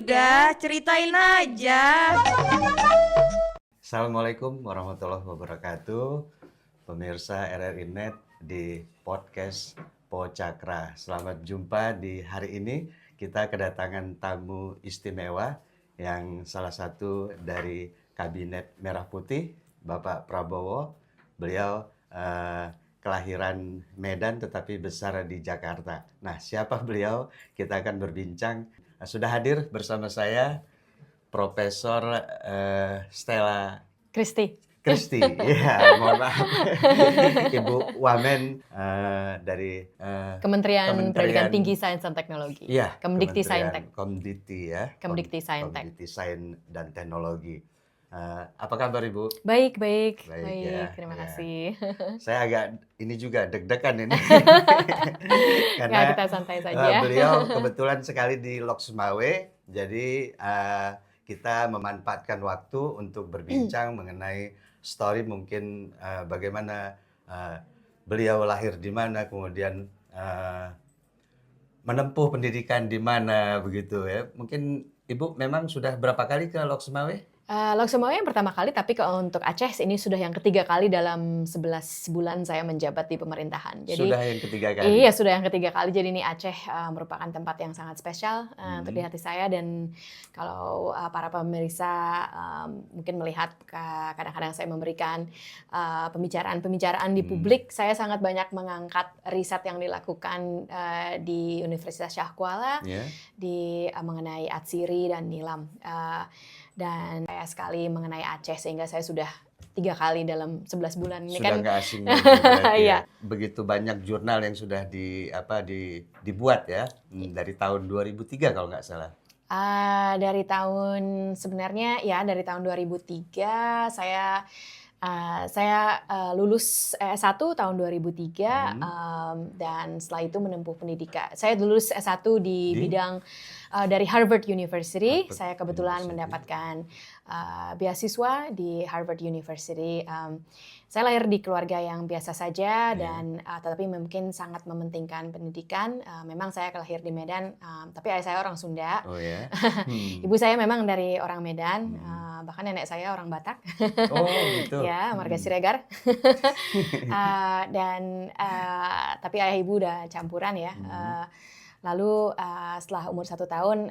udah, ceritain aja. Assalamualaikum warahmatullahi wabarakatuh. Pemirsa RRI Net di podcast Po Cakra. Selamat jumpa di hari ini. Kita kedatangan tamu istimewa yang salah satu dari Kabinet Merah Putih, Bapak Prabowo. Beliau kelahiran Medan tetapi besar di Jakarta. Nah, siapa beliau? Kita akan berbincang. Sudah hadir bersama saya Profesor Stella Christy, ya mohon maaf, Ibu Wamen dari Kementerian Pendidikan Tinggi Sains dan Teknologi. Iya, Kemdikti Saintek. Komditi ya. Kemdikti Saintek. Kemdikti Sains dan Teknologi. Apa kabar Ibu? Baik. Ya, Terima ya. kasih. Saya agak ini juga deg-degan ini. Karena kita santai saja. Beliau kebetulan sekali di Lok Sumawe, jadi kita memanfaatkan waktu untuk berbincang mengenai story mungkin bagaimana beliau lahir di mana, kemudian menempuh pendidikan di mana begitu ya. Mungkin Ibu memang sudah berapa kali ke Lok Sumawe? Lok Sumawe yang pertama kali, tapi untuk Aceh ini sudah yang ketiga kali dalam 11 bulan saya menjabat di pemerintahan. Jadi, sudah yang ketiga kali? Iya, sudah yang ketiga kali. Jadi ini Aceh merupakan tempat yang sangat spesial untuk di hati saya. Dan kalau para pemirsa mungkin melihat kadang-kadang saya memberikan pembicaraan di publik, saya sangat banyak mengangkat riset yang dilakukan di Universitas Syah Kuala, mengenai Atsiri dan Nilam. Dan saya sekali mengenai Aceh, sehingga saya sudah 3 kali dalam 11 bulan ini. Sudah kan nggak asing lagi ya. Begitu banyak jurnal yang sudah dibuat ya, dari tahun 2003 kalau nggak salah. Dari tahun 2003 saya lulus S1 tahun 2003 dan setelah itu menempuh pendidikan. Saya lulus S1 di bidang dari Harvard University. Saya kebetulan mendapatkan beasiswa di Harvard University. Saya lahir di keluarga yang biasa saja dan tetapi mungkin sangat mementingkan pendidikan. Memang saya lahir di Medan, tapi ayah saya orang Sunda. Oh ya. Ibu saya memang dari orang Medan, bahkan nenek saya orang Batak. Oh gitu. Ya, marga Siregar. Tapi ayah ibu udah campuran ya. Lalu setelah umur 1 tahun,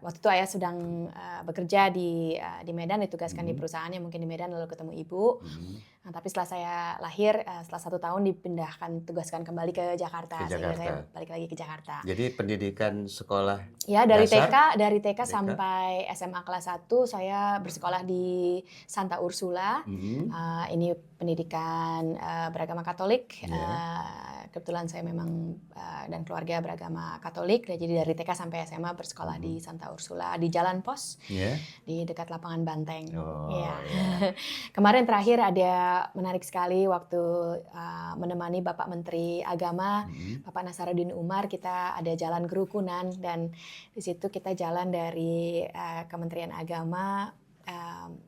waktu itu ayah sedang bekerja di Medan, ditugaskan di perusahaannya mungkin di Medan, lalu ketemu ibu. Nah, tapi setelah saya lahir, setelah 1 tahun tugaskan kembali ke Jakarta. Sehingga saya balik lagi ke Jakarta. Jadi pendidikan sekolah ya dari dasar? TK sampai SMA kelas 1 saya bersekolah di Santa Ursula. Ini pendidikan beragama Katolik. Kebetulan saya memang dan keluarga beragama Katolik. Jadi dari TK sampai SMA bersekolah di Santa Ursula di Jalan Pos, di dekat lapangan Banteng. Kemarin terakhir ada menarik sekali waktu menemani Bapak Menteri Agama, Bapak Nasaruddin Umar, kita ada jalan kerukunan dan di situ kita jalan dari Kementerian Agama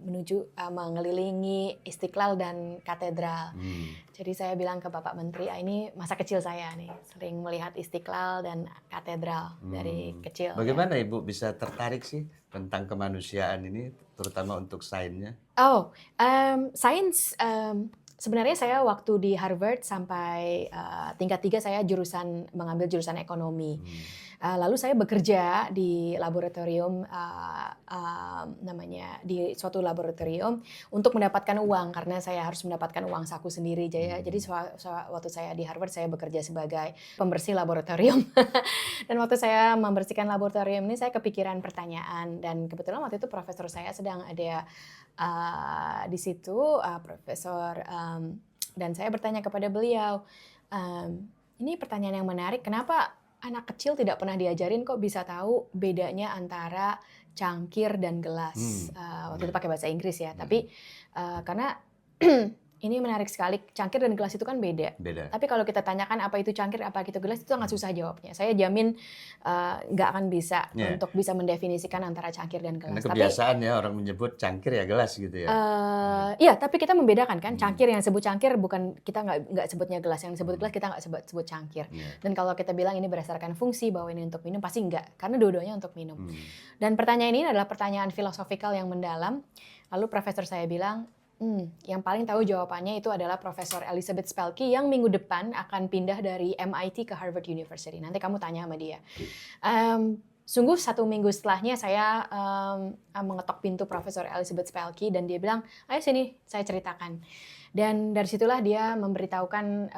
menuju mengelilingi Istiqlal dan Katedral. Jadi saya bilang ke Bapak Menteri, ini masa kecil saya nih, sering melihat Istiqlal dan Katedral dari kecil. Bagaimana Ibu bisa tertarik sih tentang kemanusiaan ini, terutama untuk sainsnya? Sains, sebenarnya saya waktu di Harvard sampai tingkat 3 saya mengambil jurusan ekonomi. Lalu saya bekerja di laboratorium, di suatu laboratorium untuk mendapatkan uang, karena saya harus mendapatkan uang saku sendiri. Jadi waktu saya di Harvard saya bekerja sebagai pembersih laboratorium. Dan waktu saya membersihkan laboratorium ini saya kepikiran pertanyaan, dan kebetulan waktu itu profesor saya sedang ada di situ, profesor, dan saya bertanya kepada beliau, ini pertanyaan yang menarik, kenapa anak kecil tidak pernah diajarin kok bisa tahu bedanya antara cangkir dan gelas. Waktu itu pakai bahasa Inggris ya, tapi karena Ini menarik sekali. Cangkir dan gelas itu kan beda. Tapi kalau kita tanyakan apa itu cangkir, apa itu gelas, itu sangat susah jawabnya. Saya jamin nggak akan bisa untuk bisa mendefinisikan antara cangkir dan gelas. Karena kebiasaan ya orang menyebut cangkir ya gelas gitu ya. Iya, tapi kita membedakan kan. Cangkir yang sebut cangkir bukan kita nggak sebutnya gelas. Yang disebut gelas kita nggak sebut cangkir. Dan kalau kita bilang ini berdasarkan fungsi bahwa ini untuk minum, pasti enggak. Karena dua-duanya untuk minum. Dan pertanyaan ini adalah pertanyaan filosofikal yang mendalam. Lalu profesor saya bilang, yang paling tahu jawabannya itu adalah Profesor Elizabeth Spelke yang minggu depan akan pindah dari MIT ke Harvard University. Nanti kamu tanya sama dia. Sungguh 1 minggu setelahnya saya mengetok pintu Profesor Elizabeth Spelke dan dia bilang, ayo sini saya ceritakan. Dan dari situlah dia memberitahukan,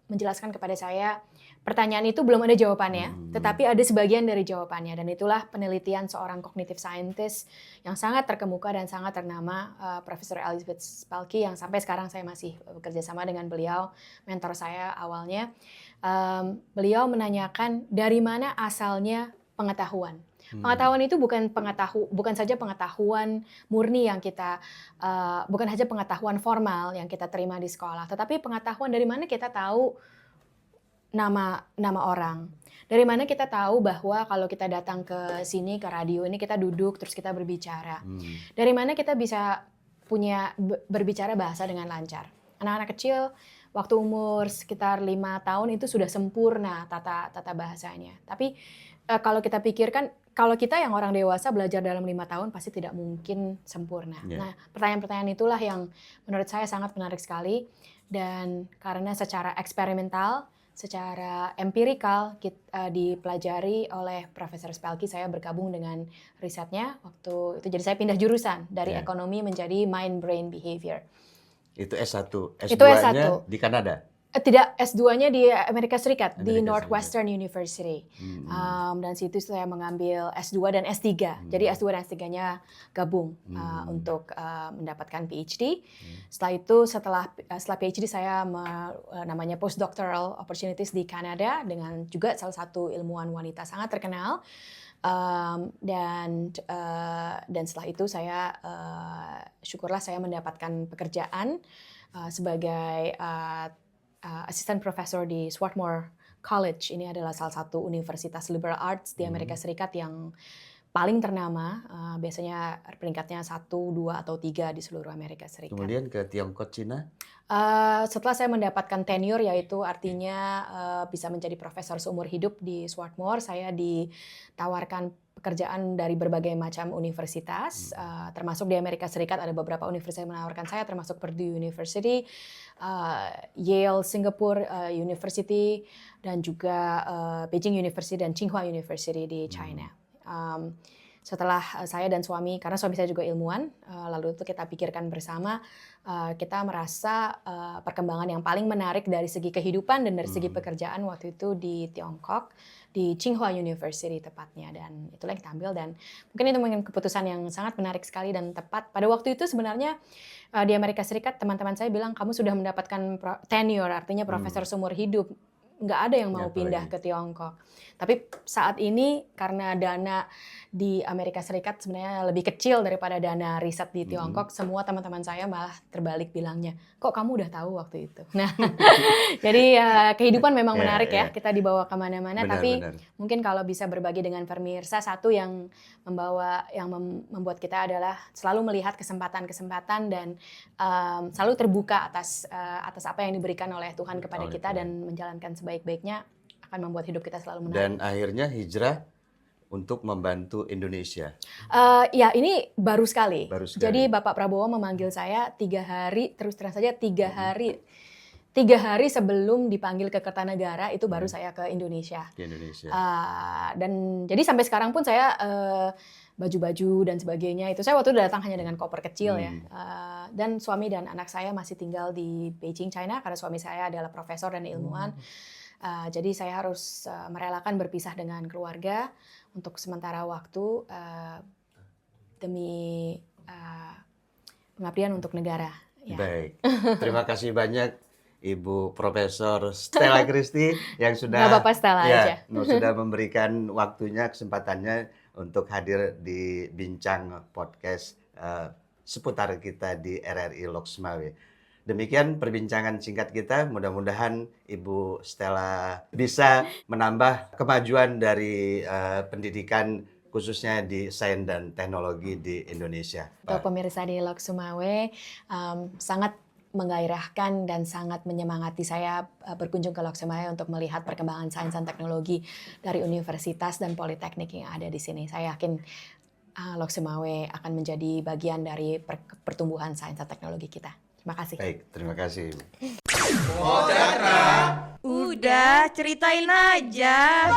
menjelaskan kepada saya, pertanyaan itu belum ada jawabannya, tetapi ada sebagian dari jawabannya. Dan itulah penelitian seorang cognitive scientist yang sangat terkemuka dan sangat ternama, Profesor Elizabeth Spelke, yang sampai sekarang saya masih bekerja sama dengan beliau, mentor saya awalnya. Beliau menanyakan dari mana asalnya pengetahuan. Pengetahuan itu bukan saja pengetahuan murni yang kita, bukan saja pengetahuan formal yang kita terima di sekolah, tetapi pengetahuan dari mana kita tahu nama orang. Dari mana kita tahu bahwa kalau kita datang ke sini, ke radio ini, kita duduk terus kita berbicara. Dari mana kita bisa berbicara bahasa dengan lancar. Anak-anak kecil waktu umur sekitar 5 tahun itu sudah sempurna tata bahasanya. Tapi kalau kita pikirkan, kalau kita yang orang dewasa belajar dalam 5 tahun pasti tidak mungkin sempurna. Nah, pertanyaan-pertanyaan itulah yang menurut saya sangat menarik sekali. Dan karena secara eksperimental, secara empirikal dipelajari oleh Profesor Spelke, saya bergabung dengan risetnya waktu itu. Jadi saya pindah jurusan dari ekonomi menjadi mind brain behavior. Itu S1. S2-nya di Kanada? Tidak, S2-nya di Amerika Serikat, di Northwestern University. Dan situ saya mengambil S2 dan S3. Jadi S2 dan S3-nya gabung untuk mendapatkan PhD. Setelah itu, setelah PhD saya namanya postdoctoral opportunities di Kanada dengan juga salah satu ilmuwan wanita sangat terkenal. Dan setelah itu saya syukurlah saya mendapatkan pekerjaan sebagai assistant professor di Swarthmore College. Ini adalah salah satu universitas liberal arts di Amerika Serikat yang paling ternama. Biasanya peringkatnya 1, 2, atau 3 di seluruh Amerika Serikat. Kemudian ke Tiongkok, Cina? Setelah saya mendapatkan tenure, yaitu artinya bisa menjadi profesor seumur hidup di Swarthmore, saya ditawarkan pekerjaan dari berbagai macam universitas, termasuk di Amerika Serikat ada beberapa universitas yang menawarkan saya, termasuk Purdue University, Yale Singapore University, dan juga Beijing University dan Tsinghua University di China. Setelah saya dan suami, karena suami saya juga ilmuwan, lalu itu kita pikirkan bersama, kita merasa perkembangan yang paling menarik dari segi kehidupan dan dari segi pekerjaan waktu itu di Tiongkok, di Tsinghua University tepatnya, dan itulah yang kita ambil. Dan mungkin itu keputusan yang sangat menarik sekali dan tepat. Pada waktu itu sebenarnya di Amerika Serikat teman-teman saya bilang, kamu sudah mendapatkan tenure, artinya profesor seumur hidup, nggak ada yang mau pindah ke Tiongkok. Tapi saat ini karena dana di Amerika Serikat sebenarnya lebih kecil daripada dana riset di Tiongkok, semua teman-teman saya malah terbalik bilangnya, kok kamu udah tahu waktu itu. Nah, jadi kehidupan memang menarik ya, kita dibawa kemana-mana. Tapi mungkin kalau bisa berbagi dengan pemirsa, satu yang membuat kita adalah selalu melihat kesempatan-kesempatan dan selalu terbuka atas apa yang diberikan oleh Tuhan kepada kita dan menjalankan sebaik-baiknya akan membuat hidup kita selalu menarik. Dan akhirnya hijrah untuk membantu Indonesia. Ya, ini baru sekali. Jadi Bapak Prabowo memanggil saya 3 hari, terus terang saja 3 hari. 3 hari sebelum dipanggil ke Kertanegara itu baru saya ke Indonesia. Dan jadi sampai sekarang pun saya baju-baju dan sebagainya itu saya waktu itu datang hanya dengan koper kecil ya. Dan suami dan anak saya masih tinggal di Beijing, China, karena suami saya adalah profesor dan ilmuwan. Jadi saya harus merelakan berpisah dengan keluarga untuk sementara waktu demi pengabdian untuk negara. Ya. Baik, terima kasih banyak Ibu Profesor Stella Christy yang sudah Bapak Stella aja. Sudah memberikan waktunya, kesempatannya untuk hadir di Bincang Podcast seputar kita di RRI Loksmawe. Demikian perbincangan singkat kita. Mudah-mudahan Ibu Stella bisa menambah kemajuan dari pendidikan khususnya di sains dan teknologi di Indonesia. Untuk pemirsa di Lok Sumawe, sangat menggairahkan dan sangat menyemangati saya berkunjung ke Lok Sumawe untuk melihat perkembangan sains dan teknologi dari universitas dan politeknik yang ada di sini. Saya yakin Lok Sumawe akan menjadi bagian dari pertumbuhan sains dan teknologi kita. Terima kasih. Baik, terima kasih Ibu. Udah, ceritain aja.